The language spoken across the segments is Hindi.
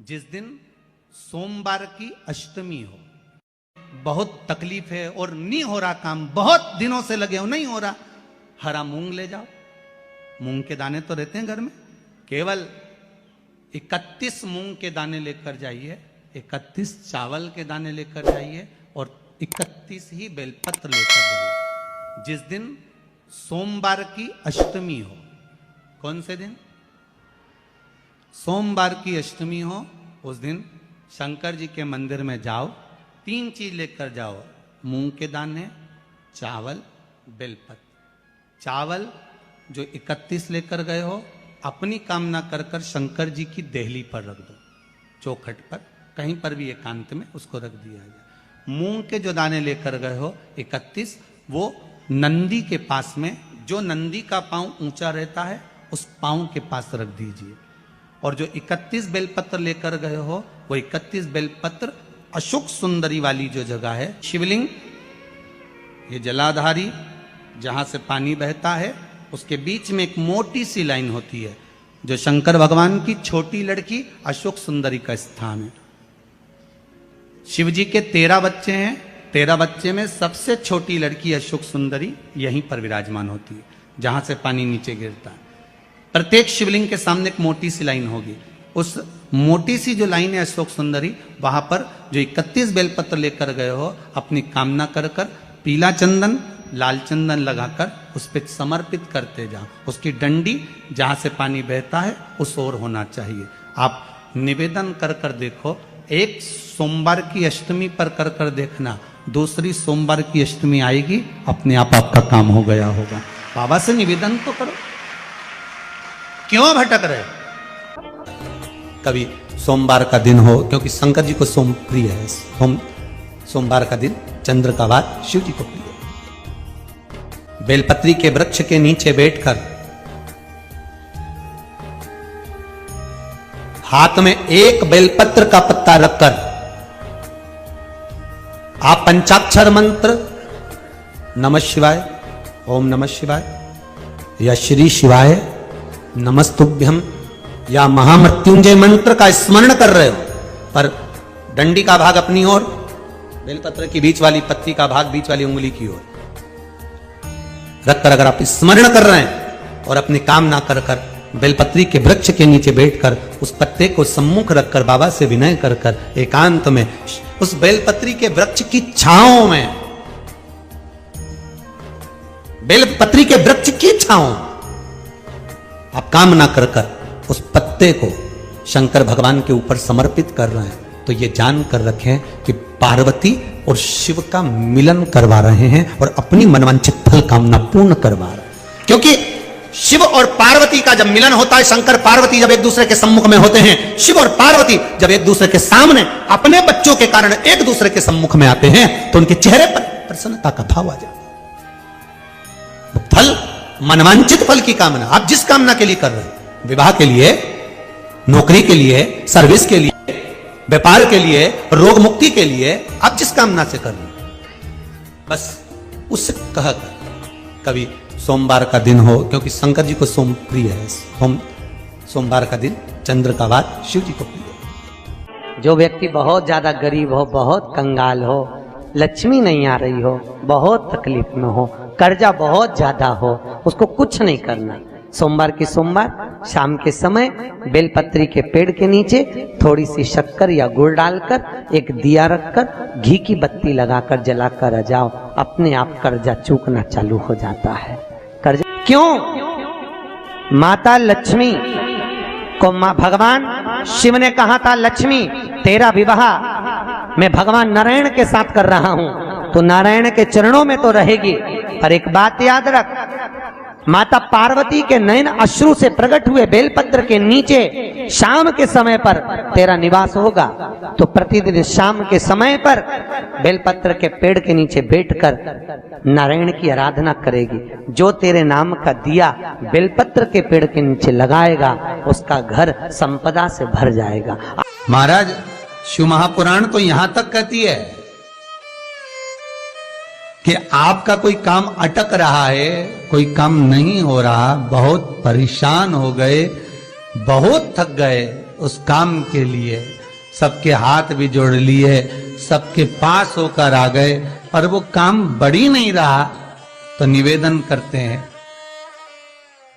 जिस दिन सोमवार की अष्टमी हो, बहुत तकलीफ है और नहीं हो रहा काम, बहुत दिनों से लगे हो नहीं हो रहा, हरा मूंग ले जाओ। मूंग के दाने तो रहते हैं घर में, केवल 31 मूंग के दाने लेकर जाइए, 31 चावल के दाने लेकर जाइए और 31 ही बेलपत्र लेकर जाइए। जिस दिन सोमवार की अष्टमी हो, कौन से दिन? सोमवार की अष्टमी हो, उस दिन शंकर जी के मंदिर में जाओ, 3 चीज लेकर जाओ, मूंग के दाने, चावल, बेलपत्र। चावल जो 31 लेकर गए हो, अपनी कामना कर कर शंकर जी की देहली पर रख दो, चौखट पर, कहीं पर भी एकांत में उसको रख दिया जाए। मूंग के जो दाने लेकर गए हो 31, वो नंदी के पास में, जो नंदी का पांव ऊंचा रहता है उस पांव के पास रख दीजिए। और जो 31 बेलपत्र लेकर गए हो, वो 31 बेलपत्र अशोक सुंदरी वाली जो जगह है, शिवलिंग, ये जलाधारी जहां से पानी बहता है, उसके बीच में एक मोटी सी लाइन होती है, जो शंकर भगवान की छोटी लड़की अशोक सुंदरी का स्थान है। शिव जी के 13 बच्चे हैं, 13 बच्चे में सबसे छोटी लड़की अशोक सुंदरी यहीं पर विराजमान होती है, जहां से पानी नीचे गिरता है। प्रत्येक शिवलिंग के सामने एक मोटी सी लाइन होगी, उस मोटी सी जो लाइन है अशोक सुंदरी, वहां पर जो 31 बेलपत्र लेकर गए हो, अपनी कामना कर कर पीला चंदन, लाल चंदन लगाकर उस पर समर्पित करते जाओ। उसकी डंडी जहां से पानी बहता है उस ओर होना चाहिए। आप निवेदन कर कर देखो, एक सोमवार की अष्टमी पर कर कर देखना, दूसरी सोमवार की अष्टमी आएगी, अपने आप आपका काम हो गया होगा। बाबा से निवेदन तो करो, क्यों भटक रहे? कभी सोमवार का दिन हो, क्योंकि शंकर जी को सोम प्रिय है, सोमवार का दिन चंद्र का वार शिव जी को प्रिय है। बेलपत्री के वृक्ष के नीचे बैठकर हाथ में एक बेलपत्र का पत्ता रखकर आप पंचाक्षर मंत्र नमः शिवाय, ओम नमः शिवाय, या श्री शिवाय नमस्तुभ्यम, या महामृत्युंजय मंत्र का स्मरण कर रहे हो, पर डंडी का भाग अपनी ओर, बेलपत्र की बीच वाली पत्ती का भाग बीच वाली उंगली की ओर रखकर अगर आप स्मरण कर रहे हैं और अपनी कामना कर कर बेलपत्री के वृक्ष के नीचे बैठकर उस पत्ते को सम्मुख रखकर बाबा से विनय कर कर एकांत में उस बेलपत्री के वृक्ष की छांव में, बेलपत्री के वृक्ष की छांव आप कामना कर कर उस पत्ते को शंकर भगवान के ऊपर समर्पित कर रहे हैं, तो ये जान कर रखें कि पार्वती और शिव का मिलन करवा रहे हैं और अपनी मनवांछित फल कामना पूर्ण करवा रहे हैं। क्योंकि शिव और पार्वती का जब मिलन होता है, शंकर पार्वती जब एक दूसरे के सम्मुख में होते हैं, शिव और पार्वती जब एक दूसरे के सामने अपने बच्चों के कारण एक दूसरे के सम्मुख में आते हैं, तो उनके चेहरे पर प्रसन्नता का भाव आ जाता है। फल, मनवांछित फल की कामना आप जिस कामना के लिए कर रहे हैं, विवाह के लिए, नौकरी के लिए, सर्विस के लिए, व्यापार के लिए, रोग मुक्ति के लिए, आप जिस कामना से कर रहे हैं, बस उससे कह कर कभी सोमवार का दिन हो, क्योंकि शंकर जी को सोम प्रिय है, सोमवार का दिन चंद्र का वार शिव जी को प्रिय है। जो व्यक्ति बहुत ज्यादा गरीब हो, बहुत कंगाल हो, लक्ष्मी नहीं आ रही हो, बहुत तकलीफ में हो, कर्जा बहुत ज्यादा हो, उसको कुछ नहीं करना। सोमवार की सोमवार शाम के समय बेलपत्री के पेड़ के नीचे थोड़ी सी शक्कर या गुड़ डालकर एक दिया रखकर घी की बत्ती लगाकर जलाकर आ जाओ, अपने आप कर्जा चूकना चालू हो जाता है। कर्जा क्यों? माता लक्ष्मी को भगवान शिव ने कहा था, लक्ष्मी तेरा विवाह मैं भगवान नारायण के साथ कर रहा हूं, तो नारायण के चरणों में तो रहेगी, पर एक बात याद रख, माता पार्वती के नयन अश्रु से प्रकट हुए बेलपत्र के नीचे शाम के समय पर तेरा निवास होगा, तो प्रतिदिन शाम के समय पर बेलपत्र के पेड़ के नीचे बैठकर नारायण की आराधना करेगी। जो तेरे नाम का दिया बेलपत्र के पेड़ के नीचे लगाएगा, उसका घर संपदा से भर जाएगा। महाराज, शिव महापुराण तो यहां तक कहती है कि आपका कोई काम अटक रहा है, कोई काम नहीं हो रहा, बहुत परेशान हो गए, बहुत थक गए, उस काम के लिए सबके हाथ भी जोड़ लिए, सबके पास होकर आ गए, पर वो काम बढ़ी नहीं रहा। तो निवेदन करते हैं,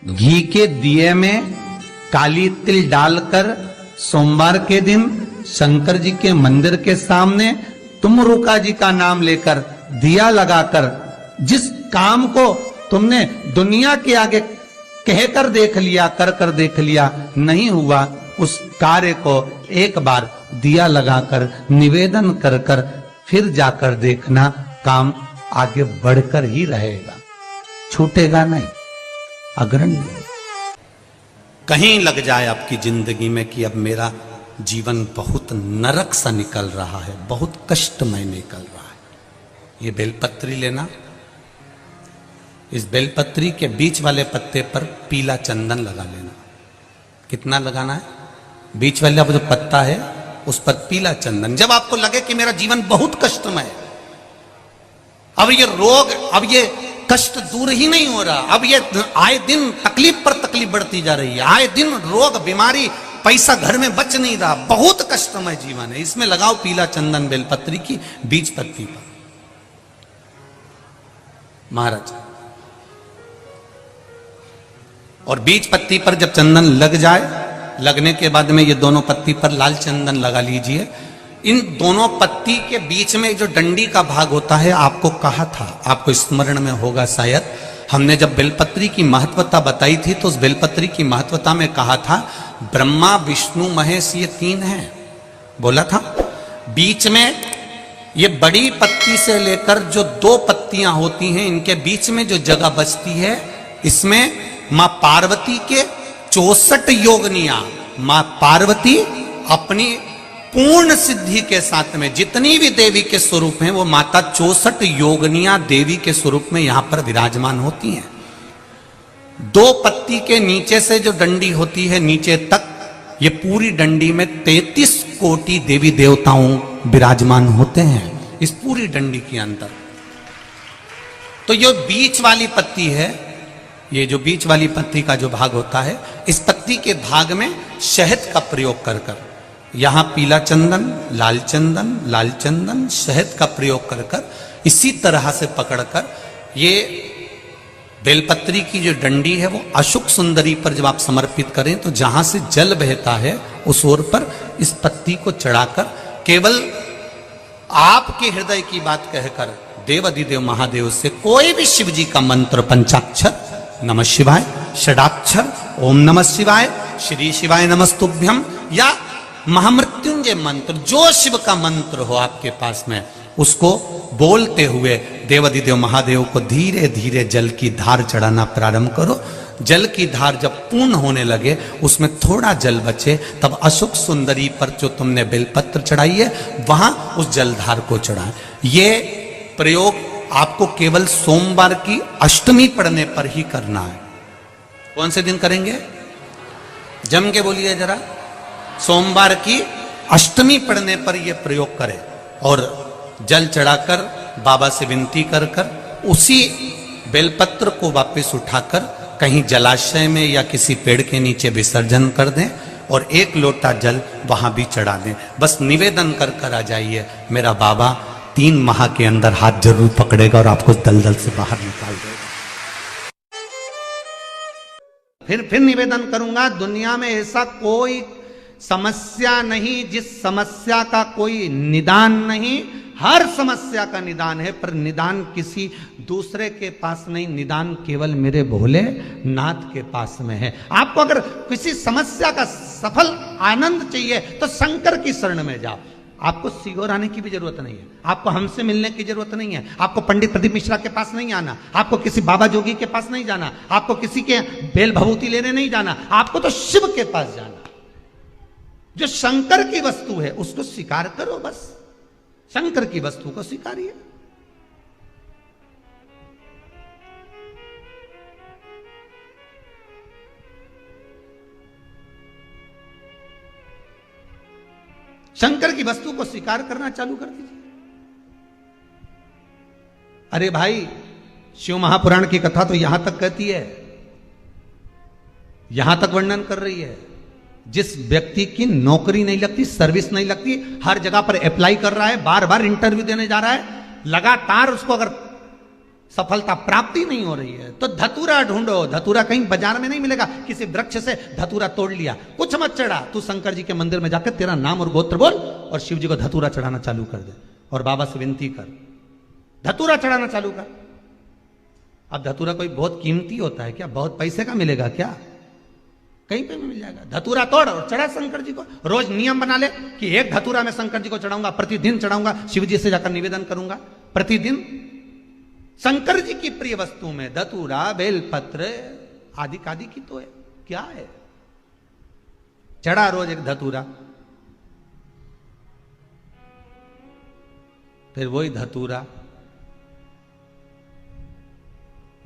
घी के दिए में काली तिल डालकर सोमवार के दिन शंकर जी के मंदिर के सामने तुम रुका जी का नाम लेकर दिया लगाकर, जिस काम को तुमने दुनिया के आगे कहकर देख लिया, कर देख लिया, नहीं हुआ, उस कार्य को एक बार दिया लगाकर निवेदन कर फिर जाकर देखना, काम आगे बढ़कर ही रहेगा, छूटेगा नहीं, अग्रणी। कहीं लग जाए आपकी जिंदगी में कि अब मेरा जीवन बहुत नरक सा निकल रहा है, बहुत कष्टमय निकल रहा है, ये बेलपत्री लेना, इस बेलपत्री के बीच वाले पत्ते पर पीला चंदन लगा लेना। कितना लगाना है? बीच वाला जो पत्ता है उस पर पीला चंदन। जब आपको लगे कि मेरा जीवन बहुत कष्टमय है, अब ये रोग, अब ये कष्ट दूर ही नहीं हो रहा, अब ये आए दिन तकलीफ पर तकलीफ बढ़ती जा रही है, आए दिन रोग बीमारी, पैसा घर में बच नहीं रहा, बहुत कष्टमय जीवन है, इसमें लगाओ पीला चंदन बेलपत्री की बीज पत्ती पर। महाराज, और बीज पत्ती पर जब चंदन लग जाए, लगने के बाद में ये दोनों पत्ती पर लाल चंदन लगा लीजिए। इन दोनों पत्ती के बीच में जो डंडी का भाग होता है, आपको कहा था, आपको स्मरण में होगा शायद, हमने जब बेलपत्री की महत्वता बताई थी तो उस बेलपत्री की महत्वता में कहा था ब्रह्मा विष्णु महेश ये तीन हैं, बोला था। बीच में ये बड़ी पत्ती से लेकर जो दो पत्तियां होती हैं, इनके बीच में जो जगह बचती है, इसमें मां पार्वती के 64 योगनियां, मां पार्वती अपनी पूर्ण सिद्धि के साथ में जितनी भी देवी के स्वरूप हैं, वो माता 64 योगनियां देवी के स्वरूप में यहां पर विराजमान होती हैं। दो पत्ती के नीचे से जो डंडी होती है नीचे तक, ये पूरी डंडी में 33 कोटि देवी देवताओं विराजमान होते हैं इस पूरी डंडी के अंदर। तो ये बीच वाली पत्ती है, ये जो बीच वाली पत्ती का जो भाग होता है, इस पत्ती के भाग में शहद का प्रयोग कर यहां पीला चंदन, लाल चंदन, लाल चंदन, शहद का प्रयोग कर इसी तरह से पकड़कर ये बेलपत्री की जो डंडी है वो अशुक सुंदरी पर जब आप समर्पित करें तो जहां से जल बहता है उस ओर पर इस पत्ती को चढ़ाकर केवल आपके हृदय की बात कहकर देव अधिदेव महादेव से कोई भी शिव जी का मंत्र, पंचाक्षर नमः शिवाय, षडाक्षर ओम नमः शिवाय, श्री शिवाय नमस्तुभ्यम, या महामृत्युंजय मंत्र, जो शिव का मंत्र हो आपके पास में, उसको बोलते हुए देवाधिदेव महादेव को धीरे धीरे जल की धार चढ़ाना प्रारंभ करो। जल की धार जब पूर्ण होने लगे, उसमें थोड़ा जल बचे, तब अशुक सुंदरी पर जो तुमने बेलपत्र चढ़ाई है वहां उस जलधार को चढ़ाएं। ये प्रयोग आपको केवल सोमवार की अष्टमी पढ़ने पर ही करना है। कौन से दिन करेंगे? जम के बोलिए जरा। सोमवार की अष्टमी पढ़ने पर यह प्रयोग करें और जल चढ़ाकर बाबा से विनती कर उसी बेलपत्र को वापस उठाकर कहीं जलाशय में या किसी पेड़ के नीचे विसर्जन कर दें और एक लोटा जल वहां भी चढ़ा दें। बस निवेदन कर आ जाइए, मेरा बाबा 3 माह के अंदर हाथ जरूर पकड़ेगा और आपको दलदल से बाहर निकाल देगा। फिर निवेदन करूंगा, दुनिया में ऐसा कोई समस्या नहीं जिस समस्या का कोई निदान नहीं। हर समस्या का निदान है, पर निदान किसी दूसरे के पास नहीं, निदान केवल मेरे भोले नाथ के पास में है। आपको अगर किसी समस्या का सफल आनंद चाहिए तो शंकर की शरण में जाओ। आपको सीहोर आने की भी जरूरत नहीं है, आपको हमसे मिलने की जरूरत नहीं है, आपको पंडित प्रदीप मिश्रा के पास नहीं आना, आपको किसी बाबा जोगी के पास नहीं जाना, आपको किसी के बेल भभूति लेने नहीं जाना, आपको तो शिव के पास जाना। जो शंकर की वस्तु है उसको स्वीकार करो, बस शंकर की वस्तु को स्वीकारिए। शंकर की वस्तु को स्वीकार करना चालू कर दीजिए। अरे भाई, शिव महापुराण की कथा तो यहां तक कहती है, यहां तक वर्णन कर रही है जिस व्यक्ति की नौकरी नहीं लगती, सर्विस नहीं लगती, हर जगह पर अप्लाई कर रहा है, बार बार इंटरव्यू देने जा रहा है, लगातार उसको अगर सफलता प्राप्ति नहीं हो रही है तो धतूरा ढूंढो। धतूरा कहीं बाजार में नहीं मिलेगा, किसी वृक्ष से धतूरा तोड़ लिया, कुछ मत चढ़ा, तू शंकर जी के मंदिर में जाकर तेरा नाम और गोत्र बोल और शिव जी को धतूरा चढ़ाना चालू कर दे और बाबा से विनती कर, धतूरा चढ़ाना चालू कर। अब धतूरा कोई बहुत कीमती होता है क्या? बहुत पैसे का मिलेगा क्या? कहीं पे भी मिल जाएगा। धतूरा तोड़ और चढ़ा शंकर जी को। रोज नियम बना ले कि एक धतूरा मैं शंकर जी को चढ़ाऊंगा, प्रतिदिन चढ़ाऊंगा, शिव जी से जाकर निवेदन करूंगा प्रतिदिन। शंकर जी की प्रिय वस्तु में धतूरा, बेलपत्र आदि कादि की तो है, क्या है? चढ़ा रोज एक धतूरा, फिर वही धतूरा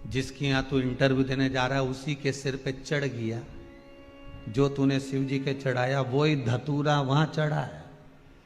जिसकी यहां तू इंटरव्यू देने जा रहा है उसी के सिर पे चढ़ गया। जो तूने शिव जी के चढ़ाया वही धतूरा वहां चढ़ा है।